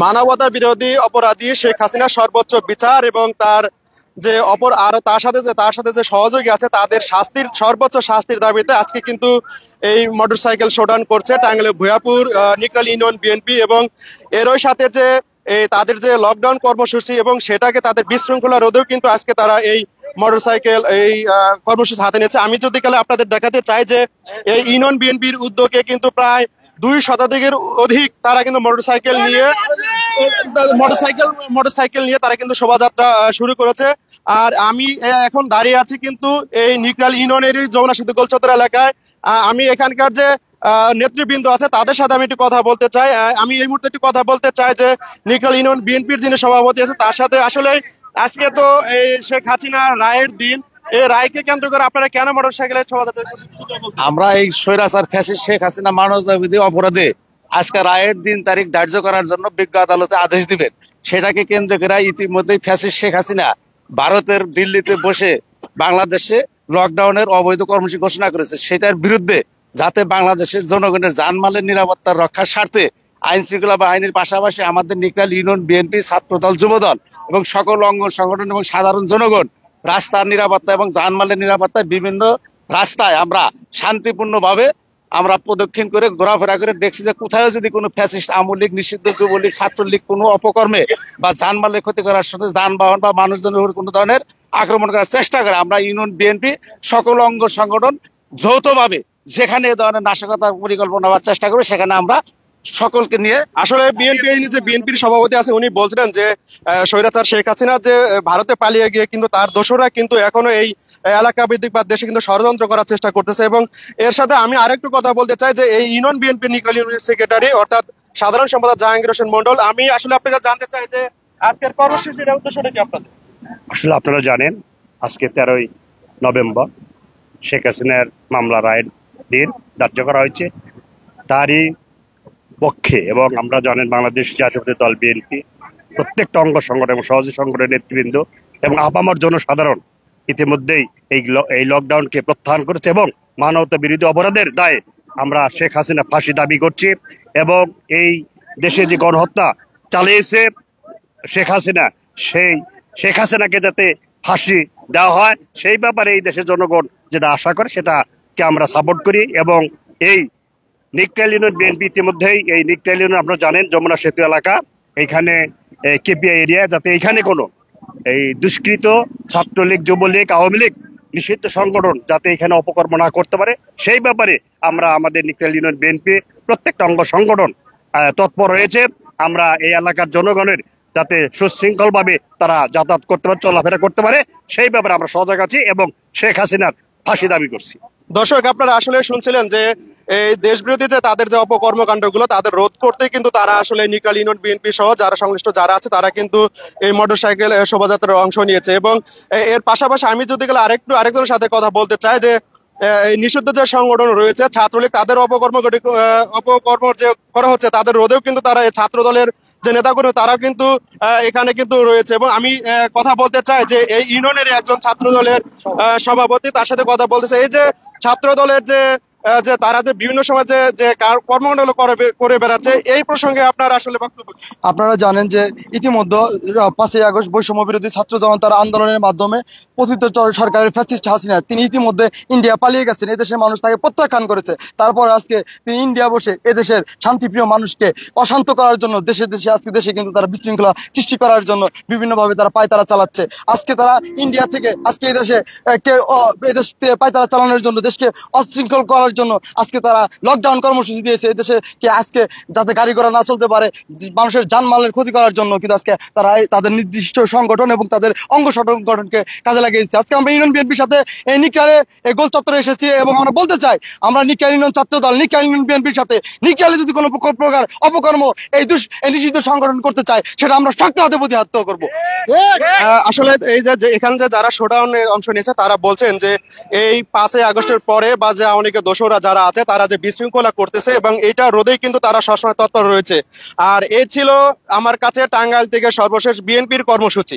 মানবতা বিরোধী অপরাধী শেখ হাসিনা সর্বোচ্চ বিচার এবং তার যে তার সাথে যে সহযোগী আছে তাদের সর্বোচ্চ শাস্তির দাবিতে আজকে কিন্তু এই মোটরসাইকেল শোডাউন করছে টাঙ্গাইলের ভুয়াপুর নিকরাল ইউনিয়ন বিএনপি এবং এরই সাথে যে তাদের যে লকডাউন কর্মসূচি এবং সেটাকে তাদের বিশৃঙ্খলা রোধেও কিন্তু আজকে তারা এই মোটরসাইকেল কর্মসূচি হাতে নিয়েছে। আমি যদি কালে আপনাদের দেখাতে চাই যে এই ইউনিয়ন বিএনপির উদ্যোগে কিন্তু প্রায় 2 শতাধিকের অধিক তারা কিন্তু মোটরসাইকেল নিয়ে তারা কিন্তু শোভাযাত্রা শুরু করেছে। আর আমি এখন দাঁড়িয়ে আছি কিন্তু এই নিকরাল ইউনিয়নের যমুনা সেতু গোলচত্বর এলাকায়। আমি এখানকার যে নেতৃবৃন্দ আছে তাদের সাথে আমি একটু কথা বলতে চাই। আমি এই মুহূর্তে একটু কথা বলতে চাই যে নিকরাল ইউনিয়ন বিএনপির যিনি সভাপতি আছে তার সাথে। আসলে আজকে তো এই শেখ হাসিনা রায়ের দিন, এই রায়কে কেন্দ্র করে আপনারা কেন মোটরসাইকেলের শোভাযাত্রা? আমরা এই স্বৈরাচার ফ্যাসিস্ট শেখ হাসিনা মানবতা বিরোধী অপরাধে আজকে রায়ের দিন তারিখ ধার্য করার জন্য বিজ্ঞ আদালতে আদেশ দিবেন, সেটাকে কেন্দ্র করে ইতিমধ্যেই ফ্যাসিস্ট শেখ হাসিনা ভারতের দিল্লিতে বসে বাংলাদেশে লকডাউনের অবৈধ কর্মসূচি ঘোষণা করেছে। সেটার বিরুদ্ধে যাতে বাংলাদেশের জনগণের জানমালের নিরাপত্তার রক্ষার স্বার্থে আইন শৃঙ্খলা বাহিনীর পাশাপাশি আমাদের নিকরাল ইউনিয়ন বিএনপি, ছাত্রদল, যুবদল এবং সকল অঙ্গ সংগঠন এবং সাধারণ জনগণ রাস্তার নিরাপত্তা এবং জানমালের নিরাপত্তায় বিভিন্ন রাস্তায় আমরা শান্তিপূর্ণভাবে আমরা প্রদক্ষিণ করে ঘোরাফেরা করে দেখছি যে কোথাও যদি কোনো ফ্যাসিস্ট, আওয়ামী লীগ, নিষিদ্ধ যুবলীগ, ছাত্রলীগ কোনো অপকর্মে বা জানমালের ক্ষতি করার সাথে যানবাহন বা মানুষজনের উপর কোনো ধরনের আক্রমণ করার চেষ্টা করে, আমরা ইউনিয়ন বিএনপি সকল অঙ্গ সংগঠন যৌথভাবে যেখানে এ ধরনের নাশকতার পরিকল্পনা বা চেষ্টা করে সেখানে আমরা সকলকে নিয়ে। আসলে বিএনপির সভাপতি আছে, উনি বলছিলেন যে স্বৈরাচার শেখ হাসিনা যে ভারতে পালিয়ে গিয়ে কিন্তু তার দোসররা কিন্তু এখনো এই এলাকা ভিত্তিক বা দেশে কিন্তু ষড়যন্ত্র করার চেষ্টা করতেছে। এবং এর সাথে আমি আরেকটু কথা বলতে চাই যে এই ইউনিয়ন বিএনপি নিকরাল ইউনিয়নের সেক্রেটারি অর্থাৎ সাধারণ সম্পাদক জাহাঙ্গীর হোসেন মন্ডল, আমি আসলে আপনাকে জানতে চাই যে আজকের কর্মসূচির উদ্দেশ্যটা কি আপনাদের? আসলে আপনারা জানেন আজকে 13ই নভেম্বর শেখ হাসিনার মামলা রায়ের দিন ধার্য করা হয়েছে। তারই পক্ষে এবং আমরা জানেন বাংলাদেশ জাতীয়তাবাদী দল বিএনপি প্রত্যেকটা অঙ্গ সংগঠন এবং সহযোগী সংগঠনের নেতৃবৃন্দ এবং আপামর জনসাধারণ ইতিমধ্যেই এই লকডাউনকে প্রত্যাহার করেছে এবং মানবতা বিরোধী অপরাধের দায়ে আমরা শেখ হাসিনা ফাঁসি দাবি করছি এবং এই দেশে যে গণহত্যা চালিয়েছে শেখ হাসিনা, সেই শেখ হাসিনাকে যাতে ফাঁসি দেওয়া হয় সেই ব্যাপারে এই দেশের জনগণ যেটা আশা করে সেটাকে আমরা সাপোর্ট করি। এবং এই নিকরাল ইউনিয়ন বিএনপি ইতিমধ্যেই এই নিকরাল ইউনিয়ন আপনারা জানেন যমুনা সেতু এলাকা, এখানে কেপিআই এরিয়া, যাতে এখানে কোনো এই দুষ্কৃত ছাত্রলীগ, যুবলীগ, আওয়ামী লীগ, নিষিদ্ধ সংগঠন যাতে এখানে অপকর্ম না করতে পারে সেই ব্যাপারে আমরা আমাদের নিকরাল ইউনিয়ন বিএনপি প্রত্যেকটা অঙ্গ সংগঠন তৎপর রয়েছে। আমরা এই এলাকার জনগণের যাতে সুশৃঙ্খল ভাবে তারা যাতায়াত করতে পারে, চলাফেরা করতে পারে সেই ব্যাপারে আমরা সজাগ আছি এবং শেখ হাসিনার ফাঁসি দাবি করছি। দর্শক, আপনারা আসলে শুনছিলেন যে এই দেশবিরোধী যে তাদের যে অপকর্মকাণ্ড গুলো তাদের রোধ করতে কিন্তু তারা আসলে নিকরাল ইউনিয়ন বিএনপি সহ যারা সংশ্লিষ্ট যারা আছে তারা কিন্তু এই মোটরসাইকেল শোভাযাত্রার অংশ নিয়েছে। এবং এর পাশাপাশি আমি যদি গেলে আরেকজনের সাথে কথা বলতে চাই যে এই নিষিদ্ধ যে সংগঠন রয়েছে ছাত্রলীগ, তাদের অপকর্ম যে করা হচ্ছে তাদের রোধেও কিন্তু তারা এই ছাত্র দলের যে নেতাকর্মী তারাও কিন্তু এখানে কিন্তু রয়েছে। এবং আমি কথা বলতে চাই যে এই ইউনিয়নের একজন ছাত্র দলের সভাপতি, তার সাথে কথা বলতে চাই এই যে ছাত্র দলের যে তারা যে বিভিন্ন সময় যে কর্মকাণ্ড করে বেড়াচ্ছে এই প্রসঙ্গে আপনার আসলে বক্তব্য? আপনারা জানেন যে ইতিমধ্যে 5ই আগস্ট বৈষম্য বিরোধী ছাত্র জনতার আন্দোলনের মাধ্যমে পতিত সরকারের ফ্যাসিস্ট হাসিনা তিনি ইতিমধ্যে ইন্ডিয়া পালিয়ে গেছেন, এদেশের মানুষ তাকে প্রত্যাখ্যান করেছে। তারপর আজকে তিনি ইন্ডিয়া বসে এদেশের শান্তিপ্রিয় মানুষকে অশান্ত করার জন্য দেশে কিন্তু তারা বিশৃঙ্খলা সৃষ্টি করার জন্য বিভিন্নভাবে তারা পায়তারা চালাচ্ছে। আজকে তারা ইন্ডিয়া থেকে আজকে এদেশ পায়তারা চালানোর জন্য, দেশকে অশৃঙ্খল করার জন্য আজকে তারা লকডাউন কর্মসূচি দিয়েছে এদেশে আজকে যাতে গাড়ি ঘোড়া না চলতে পারে, মানুষের জানমালের ক্ষতি করার জন্য। কিন্তু আজকে তারা তাদের নির্দিষ্ট সংগঠন এবং তাদের অঙ্গ সংগঠনকে কাজে লাগিয়েছে। আজকে আমরা ইউনিয়ন বিএনপির সাথে এই নিকরালে এই গোল চত্বরে এসেছি এবং আমরা বলতে চাই আমরা নিকরাল ইউনিয়ন ছাত্র দল নিকরাল ইউনিয়ন বিএনপির সাথে নিকরালে যদি কোনো প্রকার অপকর্ম এই নিষিদ্ধ সংগঠন করতে চায় সেটা আমরা শক্ত হাতে প্রতিহত করবো। আসলে এই যে এখানে যে যারা শোডাউনে অংশ নিয়েছে তারা বলছেন যে এই 5ই আগস্টের পরে বা যে অনেকে দোষরা যারা আছে তারা যে বিশৃঙ্খলা করতেছে এবং এটা রোধেই কিন্তু তারা সবসময় তৎপর রয়েছে। আর এই ছিল আমার কাছে টাঙ্গাইল থেকে সর্বশেষ বিএনপির কর্মসূচি।